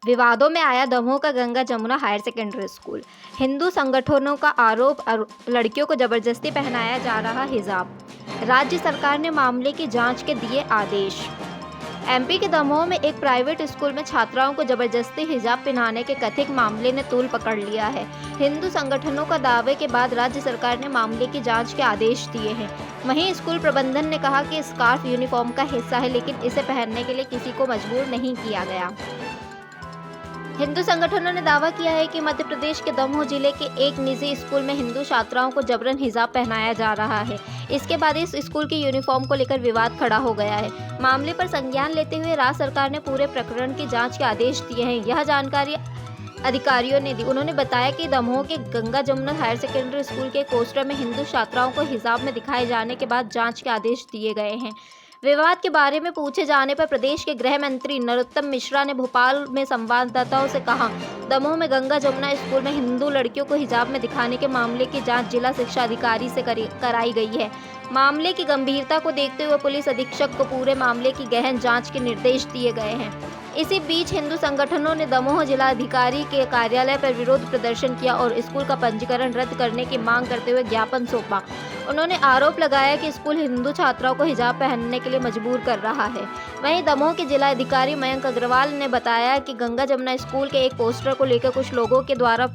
विवादों में आया दमोह का Ganga Jamuna higher secondary school. Hindu संगठनों का आरोप, लड़कियों को जबरदस्ती पहनाया जा रहा हिजाब। राज्य सरकार ने मामले की जांच के दिए आदेश। एमपी के दमोह में एक प्राइवेट स्कूल में छात्राओं को जबरदस्ती हिजाब पहनाने के कथित मामले ने तूल पकड़ लिया है। हिंदू संगठनों का दावे के बाद राज्य सरकार ने मामले की जांच के आदेश दिए हैं। वहीं स्कूल प्रबंधन ने कहा कि स्कार्फ यूनिफॉर्म का हिस्सा है, लेकिन इसे पहनने के लिए किसी को मजबूर नहीं किया गया। हिंदू संगठनों ने दावा किया है कि मध्य प्रदेश के दमोह जिले के एक निजी स्कूल में हिंदू छात्राओं को जबरन हिजाब पहनाया जा रहा है। इसके बाद इस स्कूल की यूनिफॉर्म को लेकर विवाद खड़ा हो गया है। मामले पर संज्ञान लेते हुए राज्य सरकार ने पूरे प्रकरण की जांच के आदेश दिए हैं। यह जानकारी अधिकारियों ने दी। उन्होंने बताया कि दमोह के Ganga Jamuna higher secondary school के पोस्टर में हिंदू छात्राओं को हिजाब में दिखाए जाने के बाद जांच के आदेश दिए गए हैं। विवाद के बारे में पूछे जाने पर प्रदेश के गृह मंत्री नरोत्तम मिश्रा ने भोपाल में संवाददाताओं से कहा, दमोह में गंगा जमुना स्कूल में हिंदू लड़कियों को हिजाब में दिखाने के मामले की जांच जिला शिक्षा अधिकारी से कराई गई है। मामले की गंभीरता को देखते हुए पुलिस अधीक्षक को पूरे मामले की गहन जांच के निर्देश दिए गए हैं। इसी बीच हिंदू संगठनों ने दमोह जिलाधिकारी के कार्यालय पर विरोध प्रदर्शन किया और स्कूल का पंजीकरण रद्द करने की मांग करते हुए ज्ञापन सौंपा। उन्होंने आरोप लगाया कि स्कूल हिंदू छात्राओं को हिजाब पहनने के लिए मजबूर कर रहा है। वहीं दमोह के जिलाधिकारी मयंक अग्रवाल ने बताया कि गंगा जमुना स्कूल के एक पोस्टर को लेकर कुछ लोगों के द्वारा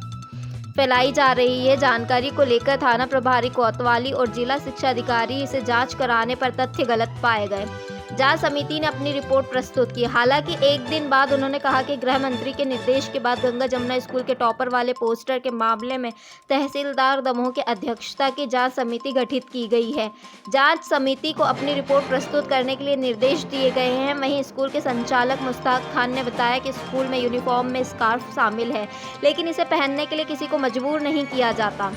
फैलाई जा रही है जानकारी को लेकर थाना प्रभारी कोतवाली और जिला शिक्षा अधिकारी से जांच कराने पर तथ्य गलत पाए गए। जांच समिति ने अपनी रिपोर्ट प्रस्तुत की। हालांकि एक दिन बाद उन्होंने कहा कि गृह मंत्री के निर्देश के बाद गंगा जमुना स्कूल के टॉपर वाले पोस्टर के मामले में तहसीलदार दमोह की अध्यक्षता की जांच समिति गठित की गई है। जांच समिति को अपनी रिपोर्ट प्रस्तुत करने के लिए निर्देश दिए गए हैं। वहीं स्कूल के संचालक मुश्ताक खान ने बताया कि स्कूल में यूनिफॉर्म में स्कार्फ शामिल है, लेकिन इसे पहनने के लिए किसी को मजबूर नहीं किया जाता।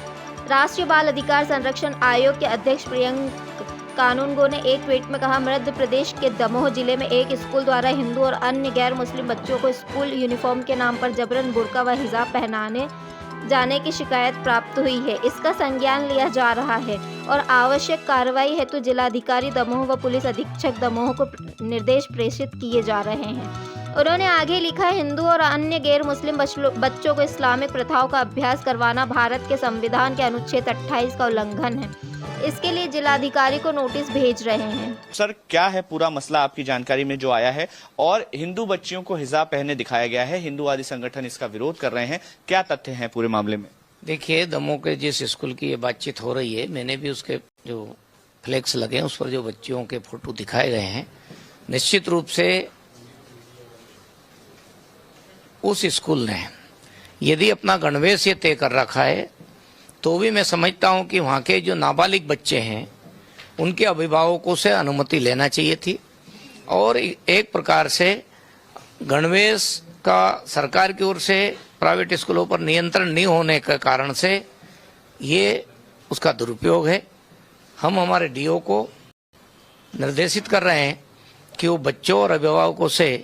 राष्ट्रीय बाल अधिकार संरक्षण आयोग के अध्यक्ष प्रियंक कानूनगो ने एक ट्वीट में कहा, मध्य प्रदेश के दमोह जिले में एक स्कूल द्वारा हिंदू और अन्य गैर मुस्लिम बच्चों को स्कूल यूनिफॉर्म के नाम पर जबरन बुर्का व हिजाब पहनाने जाने की शिकायत प्राप्त हुई है। इसका संज्ञान लिया जा रहा है और आवश्यक कार्रवाई हेतु जिलाधिकारी दमोह व पुलिस अधीक्षक दमोह को निर्देश प्रेषित किए जा रहे हैं। उन्होंने आगे लिखा, हिंदू और अन्य गैर मुस्लिम बच्चों को इस्लामिक प्रथाओं का अभ्यास करवाना भारत के संविधान के अनुच्छेद 28 का उल्लंघन है। इसके लिए जिलाधिकारी को नोटिस भेज रहे हैं। सर, क्या है पूरा मसला आपकी जानकारी में जो आया है और हिंदू बच्चियों को हिजाब पहने दिखाया गया है, हिंदूवादी संगठन इसका विरोध कर रहे हैं, क्या तथ्य हैं पूरे मामले में? देखिए, दमोह के जिस स्कूल की ये बातचीत हो रही है, मैंने भी उसके जो फ्लेक्स लगे हैं उस पर जो बच्चियों के फोटो दिखाए गए हैं, निश्चित रूप से उस स्कूल ने यदि अपना गणवेश ये तय कर रखा है तो भी मैं समझता हूं कि वहाँ के जो नाबालिग बच्चे हैं उनके अभिभावकों से अनुमति लेना चाहिए थी और एक प्रकार से गणवेश का सरकार की ओर से प्राइवेट स्कूलों पर नियंत्रण नहीं होने के कारण से ये उसका दुरुपयोग है। हम हमारे डीओ को निर्देशित कर रहे हैं कि वो बच्चों और अभिभावकों से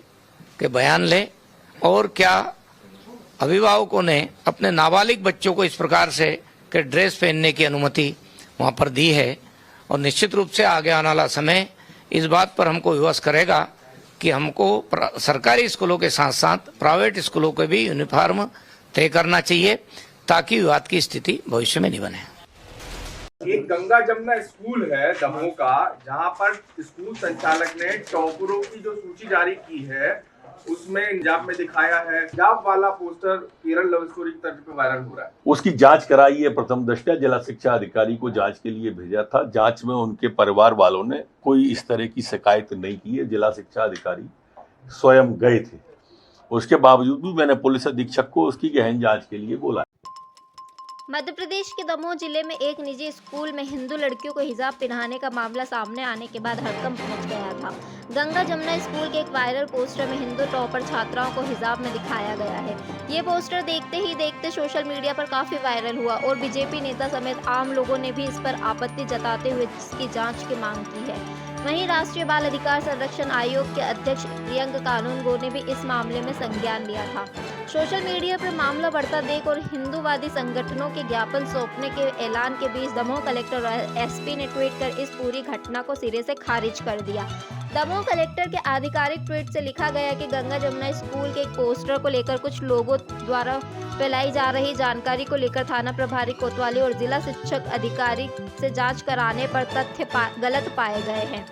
के बयान लें और क्या अभिभावकों ने अपने नाबालिग बच्चों को इस प्रकार से के ड्रेस पहनने की अनुमति वहां पर दी है। और निश्चित रूप से आगे आने वाला समय इस बात पर हमको विवश करेगा कि हमको सरकारी स्कूलों के साथ साथ प्राइवेट स्कूलों के भी यूनिफॉर्म तय करना चाहिए ताकि विवाद की स्थिति भविष्य में नहीं बने। एक गंगा जमुना स्कूल है दमोह का, जहां पर स्कूल संचालक ने टॉपरों की जो सूची जारी की है उसमें हिजाब में दिखाया है। हिजाब वाला पोस्टर केरल लव स्टोरी की तर्ज पे वायरल हो रहा है। उसकी जांच कराई है। प्रथम दृष्टया जिला शिक्षा अधिकारी को जांच के लिए भेजा था। जांच में उनके परिवार वालों ने कोई इस तरह की शिकायत नहीं की है। जिला शिक्षा अधिकारी स्वयं गए थे। उसके बावजूद भी मैंने पुलिस अधीक्षक को उसकी गहन जांच के लिए बोला। मध्य प्रदेश के दमोह जिले में एक निजी स्कूल में हिंदू लड़कियों को हिजाब पहनाने का मामला सामने आने के बाद हड़कंप मच गया था। गंगा जमुना स्कूल के एक वायरल पोस्टर में हिंदू टॉपर छात्राओं को हिजाब में दिखाया गया है। ये पोस्टर देखते ही देखते सोशल मीडिया पर काफी वायरल हुआ और बीजेपी नेता समेत आम लोगों ने भी इस पर आपत्ति जताते हुए इसकी जांच की मांग की है। वहीं राष्ट्रीय बाल अधिकार संरक्षण आयोग के अध्यक्ष प्रियंक कानूनगो ने भी इस मामले में संज्ञान लिया था। सोशल मीडिया पर मामला बढ़ता देख और हिंदूवादी संगठनों के ज्ञापन सौंपने के ऐलान के बीच दमोह कलेक्टर और एसपी ने ट्वीट कर इस पूरी घटना को सिरे से खारिज कर दिया। दमोह कलेक्टर के आधिकारिक ट्वीट से लिखा गया कि गंगा जमुना स्कूल के एक पोस्टर को लेकर कुछ लोगों द्वारा फैलाई जा रही जानकारी को लेकर थाना प्रभारी कोतवाली और जिला शिक्षक अधिकारी से जांच कराने पर तथ्य गलत पाए गए हैं।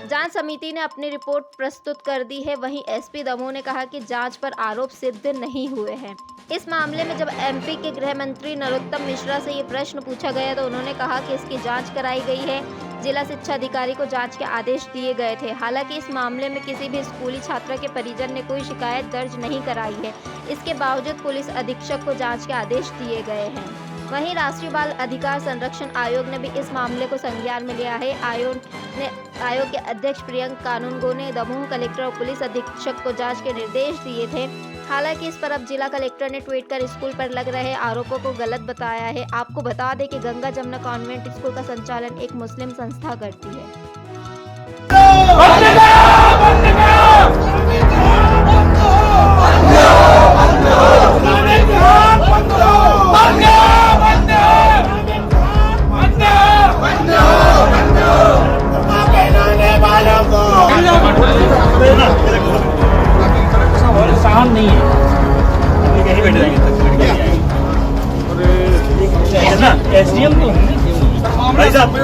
जांच समिति ने अपनी रिपोर्ट प्रस्तुत कर दी है। वहीं एसपी दमोह ने कहा कि जांच पर आरोप सिद्ध नहीं हुए हैं। इस मामले में जब एमपी के गृह मंत्री नरोत्तम मिश्रा से ये प्रश्न पूछा गया तो उन्होंने कहा कि इसकी जांच कराई गई है। जिला शिक्षा अधिकारी को जांच के आदेश दिए गए थे। हालांकि इस मामले में किसी भी स्कूली छात्रा के परिजन ने कोई शिकायत दर्ज नहीं कराई है। इसके बावजूद पुलिस अधीक्षक को जांच के आदेश दिए गए हैं। वहीं राष्ट्रीय बाल अधिकार संरक्षण आयोग ने भी इस मामले को संज्ञान में लिया है। आयोग के अध्यक्ष प्रियंक कानूनगो ने दमोह कलेक्टर और पुलिस अधीक्षक को जांच के निर्देश दिए थे। हालांकि इस पर अब जिला कलेक्टर ने ट्वीट कर स्कूल पर लग रहे आरोपों को गलत बताया है। आपको बता दें कि गंगा जमुना कॉन्वेंट स्कूल का संचालन एक मुस्लिम संस्था करती है। साहब नहीं है, यही बैठे रहेंगे एसडीएम तो भाई साहब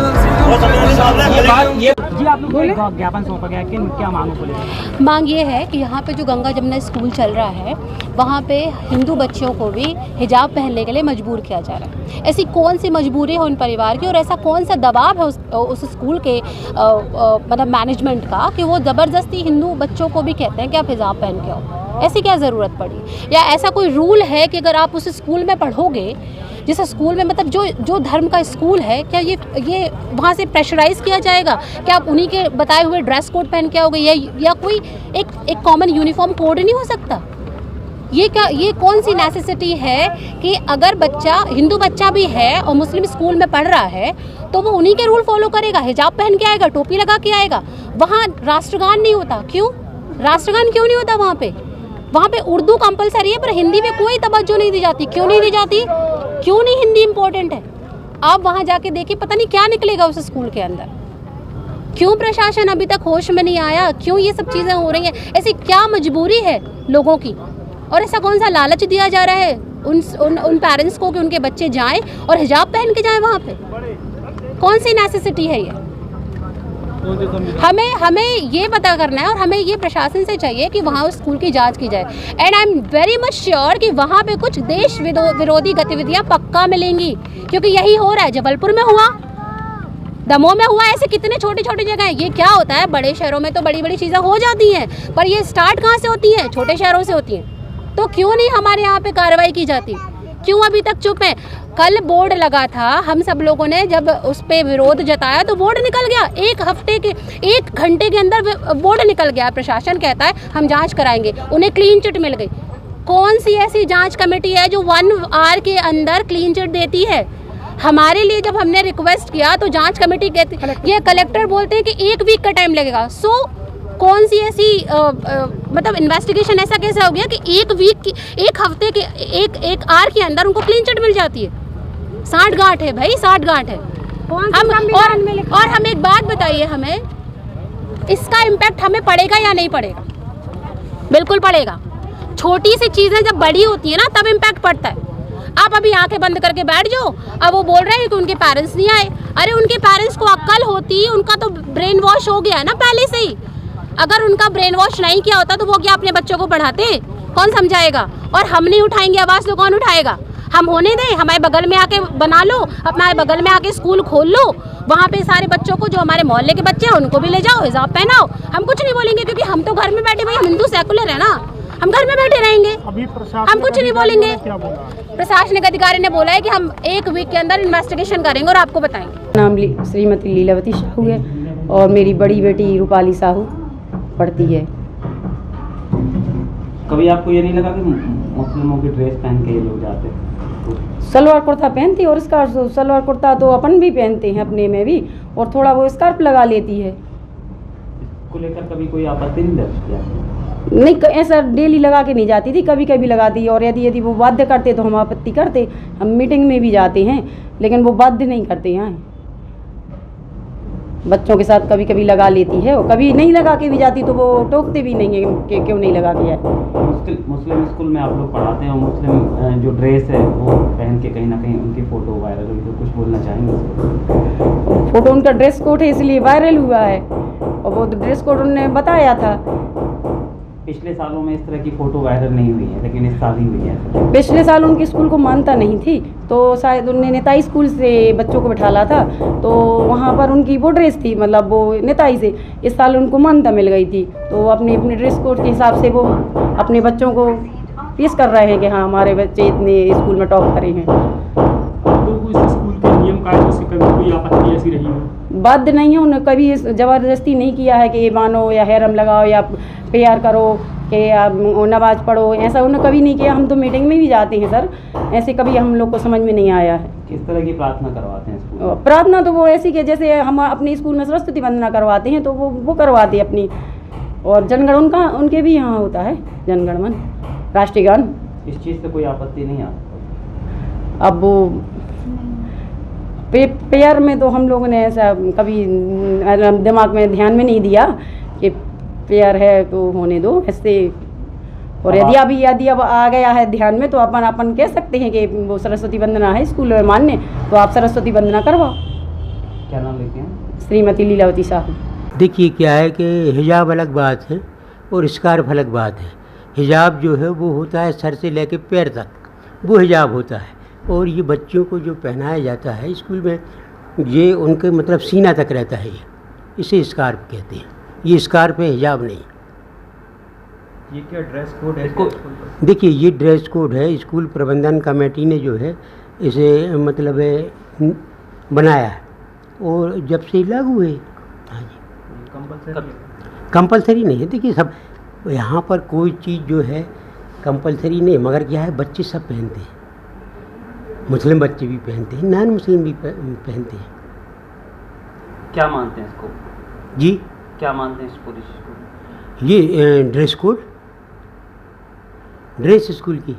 जी आप लोग को ज्ञापन सौंपा गया कि क्या मांग बोले? मांग ये है कि यहाँ पे जो गंगा जमुना स्कूल चल रहा है वहाँ पे हिंदू बच्चों को भी हिजाब पहनने के लिए मजबूर किया जा रहा है। ऐसी कौन सी मजबूरी है उन परिवार की और ऐसा कौन सा दबाव है उस स्कूल के मतलब मैनेजमेंट का कि वो ज़बरदस्ती हिंदू बच्चों को भी कहते हैं कि आप हिजाब पहन के आओ? ऐसी क्या ज़रूरत पड़ी? या ऐसा कोई रूल है कि अगर आप उस स्कूल में पढ़ोगे जिस स्कूल में मतलब जो धर्म का स्कूल है, क्या ये वहाँ से प्रेशराइज़ किया जाएगा कि आप उन्हीं के बताए हुए ड्रेस कोड पहन के आओगे या कोई एक कॉमन यूनिफॉर्म कोड नहीं हो सकता? ये कौन सी नेसेसिटी है कि अगर बच्चा हिंदू बच्चा भी है और मुस्लिम स्कूल में पढ़ रहा है तो वो उन्हीं के रूल फॉलो करेगा, हिजाब पहन के आएगा, टोपी लगा के आएगा। वहाँ राष्ट्रगान नहीं होता, क्यों? राष्ट्रगान क्यों नहीं होता वहाँ पे उर्दू कंपलसरी है पर हिंदी में कोई तवज्जो नहीं दी जाती। क्यों नहीं दी जाती? क्यों नहीं हिंदी इम्पोर्टेंट है? आप वहाँ जाके देखिए, पता नहीं क्या निकलेगा उस स्कूल के अंदर। क्यों प्रशासन अभी तक होश में नहीं आया? क्यों ये सब चीज़ें हो रही हैं? ऐसी क्या मजबूरी है लोगों की? और ऐसा कौन सा लालच दिया जा रहा है उन पेरेंट्स को कि उनके बच्चे जाएं और हिजाब पहन के जाएं वहाँ पे? कौन सी नेसेसिटी है ये? हमें ये पता करना है और हमें ये प्रशासन से चाहिए कि वहाँ उस स्कूल की जांच की जाए। And I am very much sure कि वहाँ पे कुछ देश विरोधी गतिविधियाँ पक्का मिलेंगी, क्योंकि यही हो रहा है। जबलपुर में हुआ, दमोह में हुआ, ऐसे कितने छोटी छोटी जगह हैं। ये क्या होता है, बड़े शहरों में तो बड़ी बड़ी चीज़ें हो जाती हैं, पर ये स्टार्ट कहाँ से होती हैं? छोटे शहरों से होती हैं। तो क्यों नहीं हमारे यहाँ पे कार्रवाई की जाती? क्यों अभी तक चुप है? कल बोर्ड लगा था, हम सब लोगों ने जब उस पे विरोध जताया तो बोर्ड निकल गया। 1 घंटे के अंदर बोर्ड निकल गया। प्रशासन कहता है हम जांच कराएंगे, उन्हें क्लीन चिट मिल गई। कौन सी ऐसी जांच कमेटी है जो 1 आवर के अंदर क्लीन चिट देती है? हमारे लिए जब हमने रिक्वेस्ट किया तो जांच कमेटी कहती, ये कलेक्टर बोलते हैं कि 1 वीक का टाइम लगेगा। सो कौन सी ऐसी मतलब इन्वेस्टिगेशन ऐसा कैसे हो गया कि 1 वीक की 1 हफ्ते के 1 आवर के अंदर उनको क्लीन चिट मिल जाती है? 60 गांठ है भाई, 60 गांठ है। और हम एक बात बताइए, हमें इसका इम्पैक्ट हमें पड़ेगा या नहीं पड़ेगा? बिल्कुल पड़ेगा। छोटी सी चीज़ें जब बड़ी होती है ना तब इम्पैक्ट पड़ता है। आप अभी आंखें बंद करके बैठ जाओ। अब वो बोल रहे हैं कि उनके पेरेंट्स नहीं आए। अरे उनके पेरेंट्स को अक्ल होती, उनका तो ब्रेन वॉश हो गया है ना पहले से ही। अगर उनका ब्रेन वॉश नहीं किया होता तो वो क्या अपने बच्चों को पढ़ाते? कौन समझाएगा? और हम नहीं उठाएंगे आवाज़ तो कौन उठाएगा? हम होने दें, हमारे बगल में आके बना लो, हमारे बगल में आके स्कूल खोल लो, वहाँ पे सारे बच्चों को जो हमारे मोहल्ले के बच्चे हैं उनको भी ले जाओ, हिजाब पहनाओ। हम कुछ नहीं बोलेंगे क्योंकि हम तो घर में बैठे, भाई हम हिंदू सेकुलर है ना, हम घर में बैठे रहेंगे, हम कुछ नहीं बोलेंगे। प्रशासनिक अधिकारी ने बोला है कि हम 1 वीक के अंदर इन्वेस्टिगेशन करेंगे और आपको बताएंगे। नाम श्रीमती लीलावती साहू है और मेरी बड़ी बेटी रूपाली साहू पढ़ती है। कभी आपको ये नहीं लगा कि मुस्लिमों की ड्रेस पहन के ये लोग जाते हैं? सलवार कुर्ता पहनती है और स्कार्फ, सलवार कुर्ता तो अपन भी पहनते हैं अपने में भी, और थोड़ा वो स्कार्फ लगा लेती है। को लेकर कभी कोई आपत्ति नहीं दर्ज किया? नहीं, ऐसा डेली लगा के नहीं जाती थी, कभी कभी लगाती है। और यदि वो बाध्य करते तो हम आपत्ति करते, हम मीटिंग में भी जाते हैं, लेकिन वो बाध्य नहीं करते यहाँ। बच्चों के साथ कभी कभी लगा लेती है और कभी नहीं लगा के भी जाती तो वो टोकते भी नहीं है कि क्यों नहीं लगा के आए। मुस्लिम स्कूल में आप लोग पढ़ाते हैं और मुस्लिम जो ड्रेस है वो पहन के कहीं ना कहीं उनकी फ़ोटो वायरल हुई, तो कुछ बोलना चाहेंगे उसको? फोटो उनका ड्रेस कोड है इसलिए वायरल हुआ है और वो ड्रेस कोड उन्होंने बताया था। पिछले सालों में इस तरह की फ़ोटो वायरल नहीं हुई है, लेकिन इस साल ही हुई है। पिछले साल उनके स्कूल को मानता नहीं थी तो शायद उनने नेताई स्कूल से बच्चों को बिठाला था तो वहाँ पर उनकी वो ड्रेस थी, मतलब वो नेताई से। इस साल उनको मान्यता मिल गई थी तो अपने अपने ड्रेस कोड के हिसाब से वो अपने बच्चों को पेश कर रहे हैं कि हाँ हमारे बच्चे इतने स्कूल में टॉप करे हैं। लोग इस स्कूल के नियम कायदों से कभी कोई आपत्ति ऐसी रही हो? बाध्य नहीं है, उन्होंने कभी ज़बरदस्ती नहीं किया है कि ये मानो या हैरम लगाओ या प्रेयर करो कि आप नमाज पढ़ो, ऐसा उन्होंने कभी नहीं किया। हम तो मीटिंग में भी जाते हैं सर, ऐसे कभी हम लोग को समझ में नहीं आया है। किस तरह की प्रार्थना करवाते हैं स्कूल? प्रार्थना तो वो ऐसी कि जैसे हम अपने स्कूल में सरस्वती वंदना करवाते हैं तो वो करवाते हैं अपनी, और जनगण उनका उनके भी यहाँ होता है, जनगण मन राष्ट्रीय गान। इस चीज़ से कोई आपत्ति नहीं आता? अब वो प्रेयर में तो हम लोगों ने ऐसा कभी दिमाग में ध्यान में नहीं दिया कि प्रेयर है तो होने दो ऐसे। और यदि अब आ गया है ध्यान में तो अपन कह सकते हैं कि वो सरस्वती वंदना है स्कूल में मान्य, तो आप सरस्वती वंदना करवाओ। क्या नाम लेते हैं? श्रीमती लीलावती साहू। देखिए क्या है कि हिजाब अलग बात है और स्कार्फ अलग बात है। हिजाब जो है वो होता है सर से लेकर पैर तक, वो हिजाब होता है। और ये बच्चों को जो पहनाया जाता है स्कूल में, ये उनके मतलब सीना तक रहता है, ये इसे स्कार्फ कहते हैं। ये स्कार्फ है, हिजाब नहीं। ये क्या ड्रेस कोड है? देखिए ये ड्रेस कोड है, स्कूल प्रबंधन कमेटी ने जो है इसे मतलब बनाया है और जब से लागू है। हाँ जी, कंपलसरी नहीं है। देखिए सब यहाँ पर कोई चीज़ जो है कंपलसरी नहीं, मगर क्या है बच्चे सब पहनते हैं, मुस्लिम बच्चे भी पहनते हैं, नॉन मुस्लिम भी पहनते हैं। क्या मानते हैं इसको? जी क्या मानते हैं इस पूरी चीज़ को? ये ड्रेस कोड, ड्रेस स्कूल की।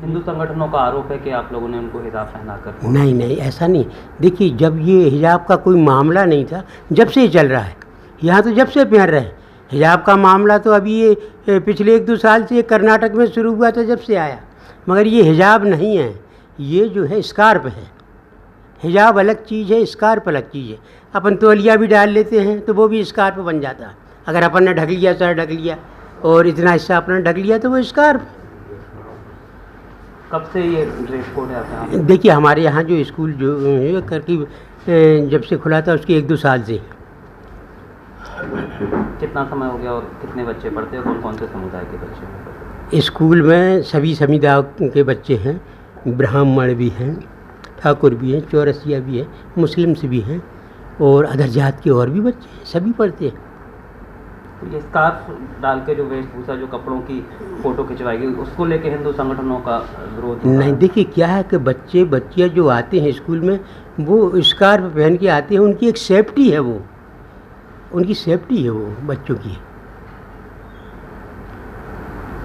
हिंदू संगठनों का आरोप है कि आप लोगों ने उनको हिजाब पहना कर। नहीं ऐसा नहीं। देखिए जब ये हिजाब का कोई मामला नहीं था, जब से ये चल रहा है, यहाँ तो जब से पहन रहे हैं। हिजाब का मामला तो अभी ये पिछले 1-2 साल से कर्नाटक में शुरू हुआ था, जब से आया। मगर ये हिजाब नहीं है, ये जो है स्कार्फ है। हिजाब अलग चीज़ है, स्कार्फ अलग चीज़ है। अपन तौलिया भी डाल लेते हैं तो वो भी स्कार्फ बन जाता है। अगर अपन ने ढक लिया, सर ढक लिया और इतना हिस्सा अपना ढक लिया तो वो स्कार्फ। कब से ये ड्रेस कोड है आपके यहाँ? देखिए हमारे यहाँ जो स्कूल जो है करके जब से खुला था उसके 1-2 साल से। कितना समय हो गया और कितने बच्चे पढ़ते हैं? कौन कौन से समुदाय के बच्चे हैं स्कूल में? सभी समुदाय के बच्चे हैं, ब्राह्मण भी हैं, ठाकुर भी हैं, चौरसिया भी हैं, मुस्लिम्स भी हैं और अदर जात के और भी बच्चे हैं, सभी पढ़ते हैं। तो ये स्कार्फ डाल के जो वेशभूषा, जो कपड़ों की फ़ोटो खिंचवाई गई, उसको लेके हिंदू संगठनों का विरोध नहीं। देखिए क्या है कि बच्चियाँ जो आते हैं स्कूल में वो स्कार्फ पहन के आते हैं, उनकी एक सेफ्टी है, वो उनकी सेफ्टी है वो बच्चों की।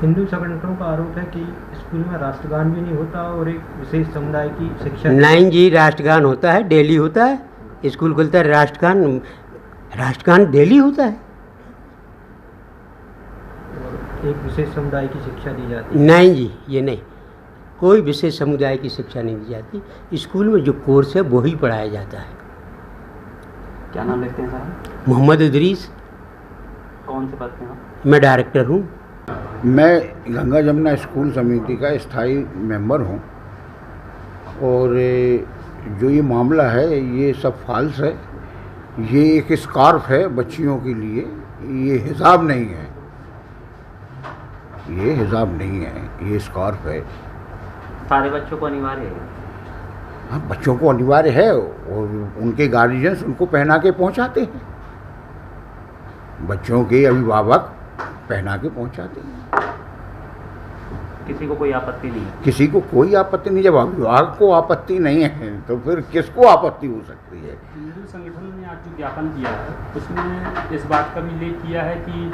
हिंदू संगठनों का आरोप है कि स्कूल में राष्ट्रगान भी नहीं होता और एक विशेष समुदाय की शिक्षा। नहीं जी, राष्ट्रगान होता है, डेली होता है। स्कूल खुलता है, राष्ट्रगान डेली होता है। एक विशेष समुदाय की शिक्षा दी जाती है? नहीं जी, ये नहीं, कोई विशेष समुदाय की शिक्षा नहीं दी जाती। स्कूल में जो कोर्स है वो ही पढ़ाया जाता है। क्या नाम लेते हैं साहब? मोहम्मद इदरीस। कौन से पद पे हैं? मैं डायरेक्टर हूँ। मैं गंगा जमुना स्कूल समिति का स्थायी मेंबर हूँ और जो ये मामला है ये सब फाल्स है। ये एक स्कार्फ है बच्चियों के लिए, ये हिजाब नहीं है, ये हिजाब नहीं है, ये स्कार्फ है। सारे बच्चों को अनिवार्य है? हाँ, बच्चों को अनिवार्य है और उनके गार्जियंस उनको पहना के पहुँचाते हैं, बच्चों के अभिभावक पहना के पहुँचाते हैं। किसी को कोई आपत्ति नहीं है? किसी को कोई आपत्ति नहीं। जब अभिभावक को आपत्ति नहीं है तो फिर किसको आपत्ति हो सकती है? हिंदू संगठन ने आज जो ज्ञापन किया है उसमें इस बात का भी उल्लेख किया है कि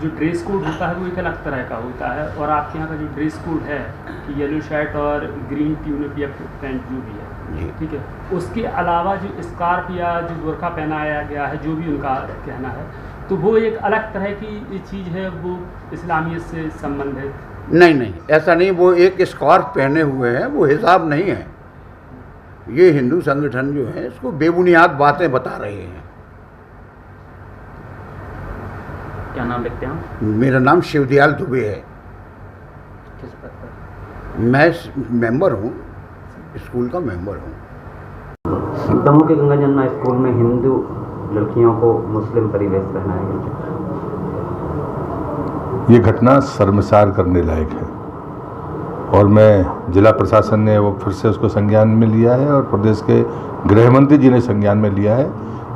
जो ड्रेस कोड होता है वो एक अलग तरह का होता है और आपके यहाँ का जो ड्रेस कोड है कि येलो शर्ट और ग्रीन ट्यूनिक या पैंट जो भी है जी। ठीक है, उसके अलावा जो स्कार्फ या जो बुर्का पहनाया गया है, जो भी उनका कहना है, तो वो एक अलग तरह की चीज़ है, वो इस्लामियत से संबंधित? नहीं, ऐसा नहीं। वो एक स्कार्फ पहने हुए हैं, वो हिजाब नहीं है। ये हिंदू संगठन जो है इसको बेबुनियाद बातें बता रहे हैं। क्या नाम लिखते हैं आप? मेरा नाम शिवदयाल दुबे है। किस पद पर? मैं मेंबर हूँ, स्कूल का मेंबर हूँ। दमोह के गंगा जमुना स्कूल में हिंदू लड़कियों को मुस्लिम परिवेश पहनाया गया। ये घटना शर्मसार करने लायक है और मैं जिला प्रशासन ने वो फिर से उसको संज्ञान में लिया है और प्रदेश के गृह मंत्री जी ने संज्ञान में लिया है,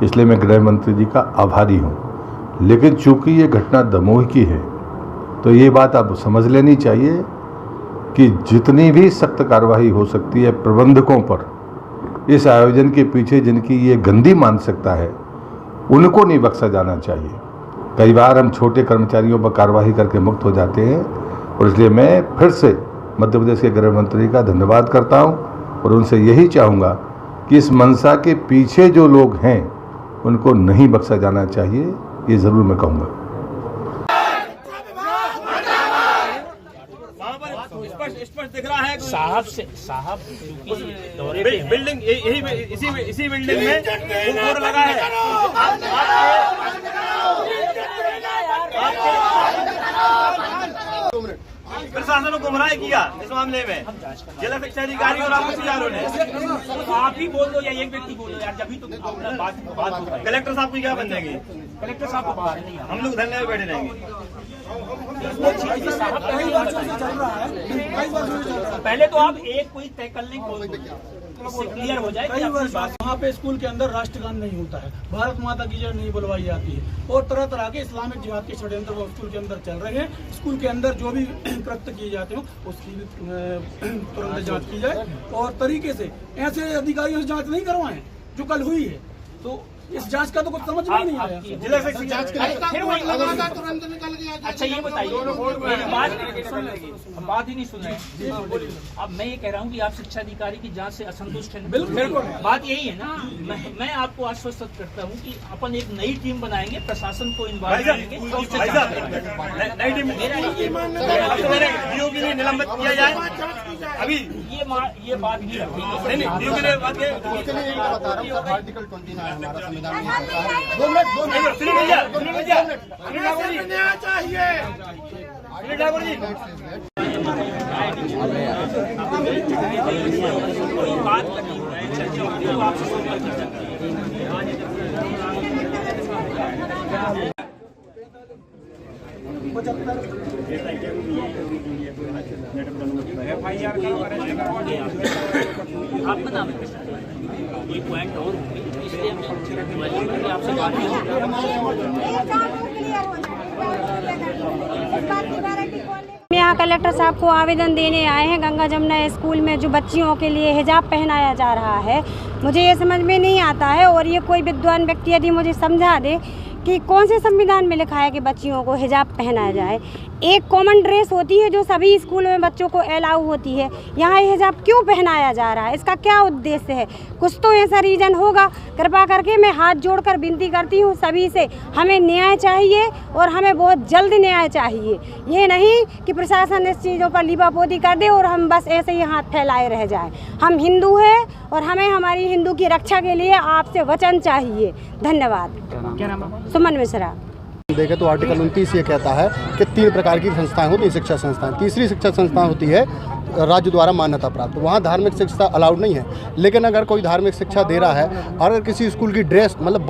इसलिए मैं गृह मंत्री जी का आभारी हूँ। लेकिन चूंकि ये घटना दमोह की है तो ये बात अब समझ लेनी चाहिए कि जितनी भी सख्त कार्रवाई हो सकती है प्रबंधकों पर, इस आयोजन के पीछे जिनकी ये गंदी मानसिकता है उनको नहीं बख्शा जाना चाहिए। कई बार हम छोटे कर्मचारियों पर कार्रवाई करके मुक्त हो जाते हैं और इसलिए मैं फिर से मध्य प्रदेश के गृह मंत्री का धन्यवाद करता हूं और उनसे यही चाहूँगा कि इस मंशा के पीछे जो लोग हैं उनको नहीं बख्शा जाना चाहिए, ये ज़रूर मैं कहूँगा। स्पष्ट दिख रहा है साहब बिल्डिंग इसी बिल्डिंग में बोर्ड लगा है। प्रशासन को गुमराह किया इस मामले में जिला शिक्षा अधिकारी और आपको ने। आप ही बोल दो या एक व्यक्ति बोल दो यार, जब भी तो बात कलेक्टर साहब की क्या बन जाएगी? कलेक्टर साहब को बाहर नहीं, हम लोग धरने में बैठे रहेंगे। पहले तो आप एक कोई तय कर लें, क्लियर हो जाए। वहाँ पे स्कूल के अंदर राष्ट्रगान नहीं होता है, भारत माता की जय नहीं बुलवाई जाती है और तरह तरह के इस्लामिक जिहाद के षड्यंत्र वो स्कूल के अंदर चल रहे हैं। स्कूल के अंदर जो भी कृत्य किए जाते हो उसकी तुरंत जांच की जाए और तरीके से ऐसे अधिकारियों से जांच नहीं करवाएं जो कल हुई है। तो इस जांच का तो कुछ समझ में नहीं आया। जिला से जांच तुरंत निकल गया। अच्छा ये बताइए, बात ही नहीं सुन रहे। अब मैं ये कह रहा हूँ कि आप शिक्षा अधिकारी की जांच से असंतुष्ट हैं। बिल्कुल बात यही है ना। मैं आपको आश्वस्त करता हूँ कि अपन एक नई टीम बनाएंगे, प्रशासन को इन्वॉल्व करेंगे। नई टीम के लिए निलंबित किया जाए। अभी ये बात भी आर्टिकल 29 आपका नाम है? कोई पॉइंट और इसलिए मैं आपसे बात यहाँ कलेक्टर साहब को आवेदन देने आए हैं। गंगा जमुना स्कूल में जो बच्चियों के लिए हिजाब पहनाया जा रहा है, मुझे ये समझ में नहीं आता है और ये कोई विद्वान व्यक्ति यदि मुझे समझा दे कि कौन से संविधान में लिखा है कि बच्चियों को हिजाब पहनाया जाए। एक कॉमन ड्रेस होती है जो सभी स्कूलों में बच्चों को अलाउ होती है, यहाँ ये हिजाब क्यों पहनाया जा रहा है? इसका क्या उद्देश्य है? कुछ तो ऐसा रीज़न होगा। कृपा करके मैं हाथ जोड़कर विनती करती हूँ सभी से, हमें न्याय चाहिए और हमें बहुत जल्द न्याय चाहिए। ये नहीं कि प्रशासन इस चीज़ों पर लीपापोती कर दे और हम बस ऐसे ही हाथ फैलाए रह जाएं। हम हिंदू हैं और हमें हमारी हिंदू की रक्षा के लिए आपसे वचन चाहिए। धन्यवाद। क्या नाम है? सुमन मिश्रा। देखें तो आर्टिकल 29 ये कहता है कि 3 प्रकार की संस्थाएं होती हैं शिक्षा संस्थाएं। तीसरी शिक्षा संस्था होती है राज्य द्वारा मान्यता प्राप्त, वहाँ धार्मिक शिक्षा अलाउड नहीं है। लेकिन अगर कोई धार्मिक शिक्षा दे रहा है, अगर किसी स्कूल की ड्रेस मतलब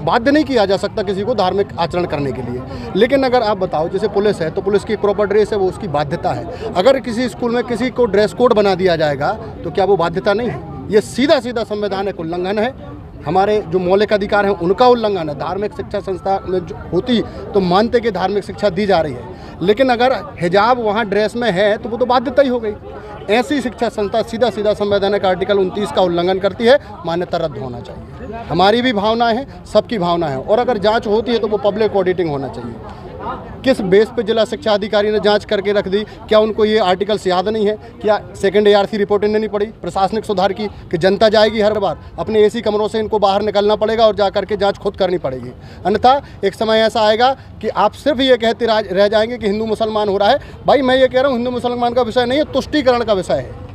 बाध्य नहीं किया जा सकता किसी को धार्मिक आचरण करने के लिए। लेकिन अगर आप बताओ जैसे पुलिस है तो पुलिस की प्रॉपर ड्रेस है, वो उसकी बाध्यता है। अगर किसी स्कूल में किसी को ड्रेस कोड बना दिया जाएगा तो क्या वो बाध्यता नहीं है? ये सीधा संवैधानिक उल्लंघन है। हमारे जो मौलिक अधिकार हैं उनका उल्लंघन है। धार्मिक शिक्षा संस्था में जो होती तो मानते कि धार्मिक शिक्षा दी जा रही है, लेकिन अगर हिजाब वहाँ ड्रेस में है तो वो तो बाध्यता ही हो गई। ऐसी शिक्षा संस्था सीधा संवैधानिक आर्टिकल 29 का उल्लंघन करती है, मान्यता रद्द होना चाहिए। हमारी भी भावना है, सबकी भावना है और अगर जांच होती है तो वो पब्लिक ऑडिटिंग होना चाहिए। किस बेस पे जिला शिक्षा अधिकारी ने जांच करके रख दी? क्या उनको ये आर्टिकल्स याद नहीं है? क्या सेकंड ARC रिपोर्ट इन्हें नहीं पड़ी प्रशासनिक सुधार की कि जनता जाएगी हर बार अपने AC कमरों से, इनको बाहर निकलना पड़ेगा और जा करके जांच खुद करनी पड़ेगी। अन्यथा एक समय ऐसा आएगा कि आप सिर्फ ये कहते रह जाएंगे कि हिंदू मुसलमान हो रहा है। भाई मैं ये कह रहा हूँ हिंदू मुसलमान का विषय नहीं है, तुष्टीकरण का विषय है।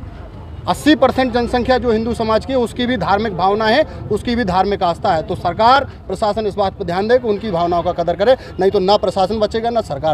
80% जनसंख्या जो हिंदू समाज की है उसकी भी धार्मिक भावना है, उसकी भी धार्मिक आस्था है। तो सरकार प्रशासन इस बात पर ध्यान दे कि उनकी भावनाओं का कदर करे, नहीं तो ना प्रशासन बचेगा ना सरकार।